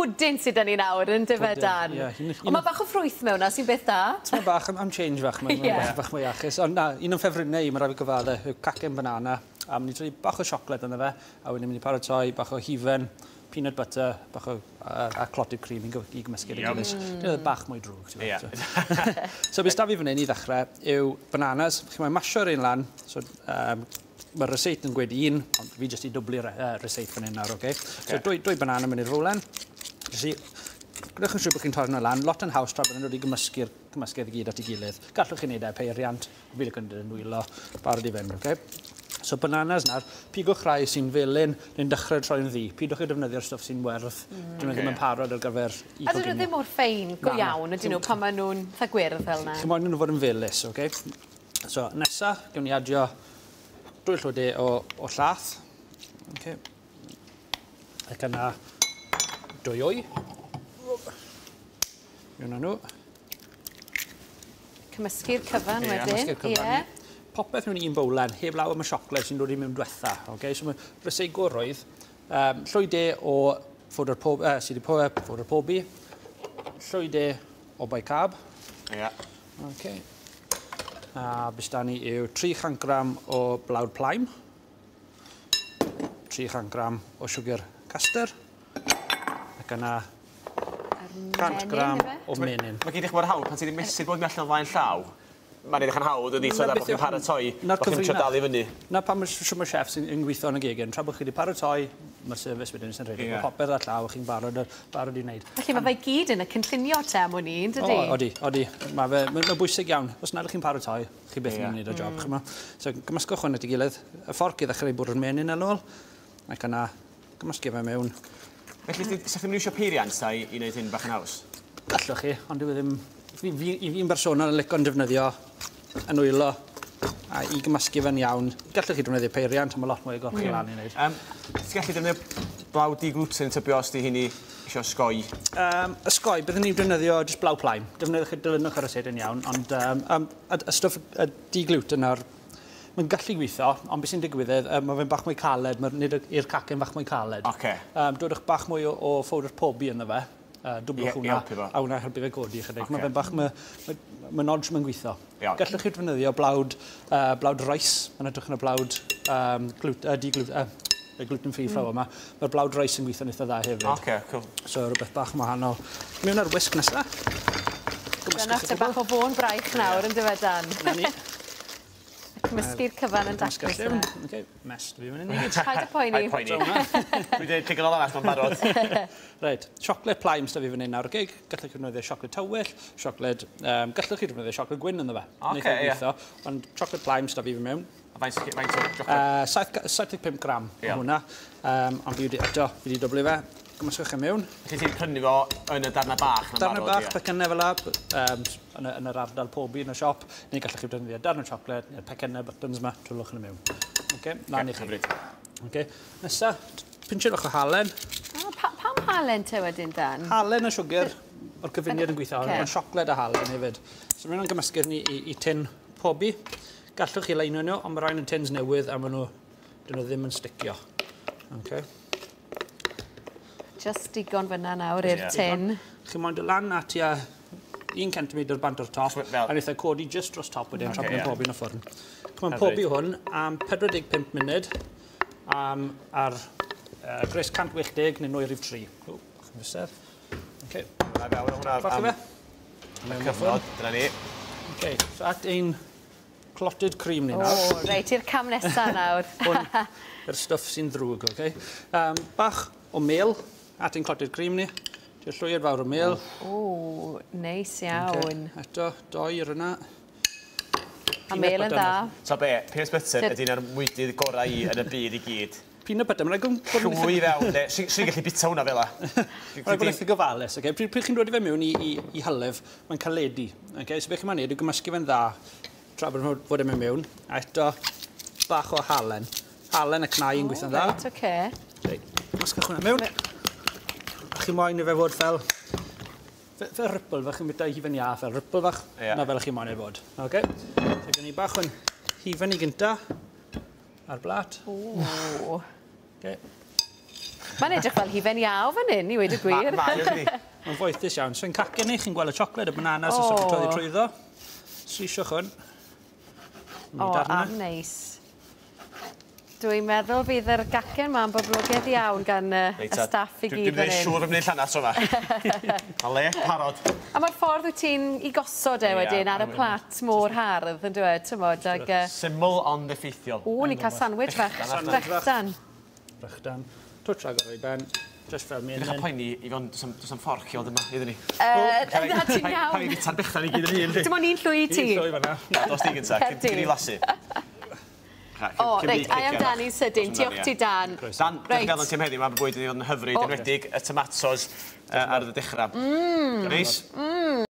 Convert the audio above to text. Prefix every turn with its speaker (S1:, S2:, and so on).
S1: bwdyn sydd yn ni nawr yn dyfa Dan. Ond mae bach o ffrwyth mewn sy'n beth da.
S2: Mae bach am change fach, mae'n bach mwy achus. Ond na, un o'n ffefrynnau i, mae rhaid i gyfadde, yw cacen banana. A mynd i troi bach o siocled yna fe, a wedyn mynd i paratoi bach o hufen, peanut butter, bach o clotted cream i gymysgu'r gilydd. Dyna'n bach mwy drwg. So beth da fi fan hyn i ddechrau yw bananas. Chi'n mae'n masio'r un lan. So, mae'r reseit yn gweud un, ond fi jyst i dwblu'r reseit fan hyn nawr, okay? So dwy banana mynd i'r rowlen. Gwydwch yn siŵr bod chi'n torri nhw lan, lot yn haws tra bod yn dod i gymysgu'r gyd at ei gilydd. Gallwch chi'n neud peiriant, bydd yn dod yn wylo, barod i fynd, okay? So bananas nawr, pigwch rai sy'n felyn, neu'n dechrau troi'n ddi. Pidwch i defnyddio'r stwff sy'n werth. Dwi'n ddim yn parod ar gyfer i
S1: coginio. A dyn nhw ddim mor ffein go iawn, ydyn nhw, pan maen nhw'n dda gwyrdd fel yna?
S2: Chi'n moyn nhw fod yn felys, okay? So nesa, gewn ni adio dwy llwydau o llath. Okay. Ac yna dwy wy. Yw'n nhw.
S1: Cymysgu'r cyfan wedyn.
S2: Cymysgu'r cyfan. Popeth mewn un bowlen, heb law am y siocled sy'n dod i mewn diwetha. Okay? So mae rysau gorwydd. Llwydau o fodr pobi. Llwydau o bicab. Okay. A bys da ni yw 300 gram o blawd plaim. 300 gram o siwgr caster. Ac yna 100 gram o menyn.
S3: Mae gyd i'ch bod hawdd pan ti'n mesul bod mewn allan flaen llaw. Mae'n edrych yn hawdd ydy, so da bod chi'n paratoi, bod chi'n trio dal i fyny.
S2: Na pan mae chef sy'n gweithio yn y gegin, tra bod chi wedi paratoi, mae'r service wedyn sy'n rhaid. Mae popeth ar llaw, chi'n barod i wneud.
S1: Felly mae fe gyd yn y cynllunio te am hwnni, yn dydi?
S2: Odi. Mae'n bwysig iawn. Os nad ych chi'n paratoi, chi byth yn gwneud y job. So gymysgwch hwn at ei gilydd. Y fforc i ddechrau bwrw'r menyn yn ôl. Ac yna, gymysgu fe mewn.
S3: Felly, sa'ch chi'n iwsio peiriant ta i wneud hyn bach yn haws?
S2: Gallwch chi, ond dwi ddim... I fi'n bersonol yn lico'n defnyddio yn wylo a i gymysgu fe'n iawn. Gallwch chi defnyddio peiriant, ond mae lot mwy o golchi lan i wneud.
S3: Ti'n gallu defnyddio blaw di-gluten yn tybio os di hynny eisiau osgoi?
S2: Ysgoi, byddwn ni'n defnyddio jyst blaw plaim. Dilynwch ar y sed yn iawn, ond y stwff di-gluten ar... Mae'n gallu gweithio, ond beth sy'n digwydd, mae fe'n bach mwy caled, nid i'r cacen bach mwy caled. Dodwch bach mwy o fowdr pobi yna fe. Dwblwch hwnna, a hwnna helpu fe godi chydig. Mae fe'n bach, mae nodge mae'n gweithio. Gallwch chi defnyddio blawd rice, yn edrych yn y blawd gluten-free flour yma. Mae'r blawd rice yn gweithio'n eitha dda hefyd. So rhywbeth bach wahanol. Mewn ar wisg nesaf.
S1: Dyna te bach o fôn braich nawr yn dyfed Dan. Cymysgu'r cyfan yn daclus yna.
S2: Mes, dwi fan hyn.
S1: Paid y poeni.
S3: Dwi dweud pigol o arall, mae'n barod.
S2: Reit, siocled plaim sydd fi fan hyn nawr. Gallwch chi defnyddio siocled tywyll, gallwch chi defnyddio siocled gwyn ynddo fe. Ond siocled plaim sydd fi fan mewn.
S3: A faint o siocled?
S2: 75 gram o hwnna. Ond fi wedi dwblu fe. Gymysgwch chi mewn.
S3: Felly ti'n prynu fo yn y darna bach?
S2: Darna bach, pecynau fel ab, yn yr ardal pobi yn y siop. Neu gallwch chi defnyddio darna siocled, neu'r pecynau buttons yma, trwlwch yn y mewn. Lan i chi. Nesa, pinsiwch o halen.
S1: Pam halen te wedyn, Dan?
S2: Halen a siwgr o'r cyfuniad yn gweithio, ond siocled a halen hefyd. So mae'n gymysgu ni i tin pobi. Gallwch chi leino nhw, ond mae rhaid yn tins newydd a maen nhw ddim yn sticio.
S1: Just digon fyna nawr i'r tin.
S2: Chi'n moyn dy lan at 1 centimetr bant o'r top, a wnaethau codi just dros top wedyn tra bod yn pobi yn y ffwrn. Chi'n moyn pobi hwn am 45 munud ar gres 180 neu 103. Chi'n fysedd. Fach i fe?
S3: Cyfnod, dyna ni.
S2: So at ein clotted cream ni nawr.
S1: Reit, i'r cam nesaf nawr.
S2: Hwn yw'r stwff sy'n ddrwg, bach o mel at ein clotted cream ni. Di'r llwyr fawr o mel.
S1: Neis iawn.
S2: Eto, doi ar yna.
S1: A mel yn dda.
S3: So be, peanut butter ydy'n ar mwydydd gorau yn y byd i gyd.
S2: Peanut butter, mae'n rhaid
S3: llwy fewn, sy'n gallu bita hwnna fel la.
S2: Mae'n rhaid eitha gofalus. Pryd chi'n dod i fe mewn i hylif, mae'n caledu. So beth chi'n ma'n neud, yw gymysgu fe'n dda, tra bod e'n mewn. A eto, bach o halen. Halen y cnau yn gweithio'n dda.
S1: Reit, oce.
S2: Gymysgwch hwnna mewn. A chi moyn i fe fod fel ripple, fe chi'n bita hufen ia, fel ripple fach, na fel chi moyn i fod. So gen i bach o'n hufen i gynta ar blat.
S1: Mae'n edrych fel hufen iaw fan hyn, i wedi gwir.
S3: Mae'n
S2: foethus iawn. So, yn cacen ni, chi'n gweld y siocled, y bananas, y soffi troi trwyddo. Srisio hwn.
S1: Am neis. Dwi'n meddwl fydd yr gacen ma'n boblogaidd iawn gan y staff i gyd fan hyn.
S3: Dwi'n gwneud siŵr ymwneud llanas o fa. A le, parod.
S1: A mae'r ffordd wyt ti'n i gosod wedyn ar y plat mor hardd, yn dweud, tymod, ag...
S3: Syml ond effeithiol.
S1: Ni'n cael sandwich fach, brechdan.
S2: Brechdan. Twt rhag o'r ei ben, just fel menyn.
S3: Ydych chi'n poeni i fod yn fforciol dyma, iddyn ni?
S1: Na, ti'n iawn.
S3: Pa i gitar bechan i gyd yn hun, di?
S1: Dim ond un llwy ti.
S3: Un llwy fanna. Na, dos ti gynta, cyn i lasu.
S1: Reit, ai amdani sydyn, diolch ti Dan.
S3: Dan, dwi'n gael yn tîm heddiw, mae bwyd yn ei fod yn hyfryd, enwedig y tomatos ar y dechrau. Neis?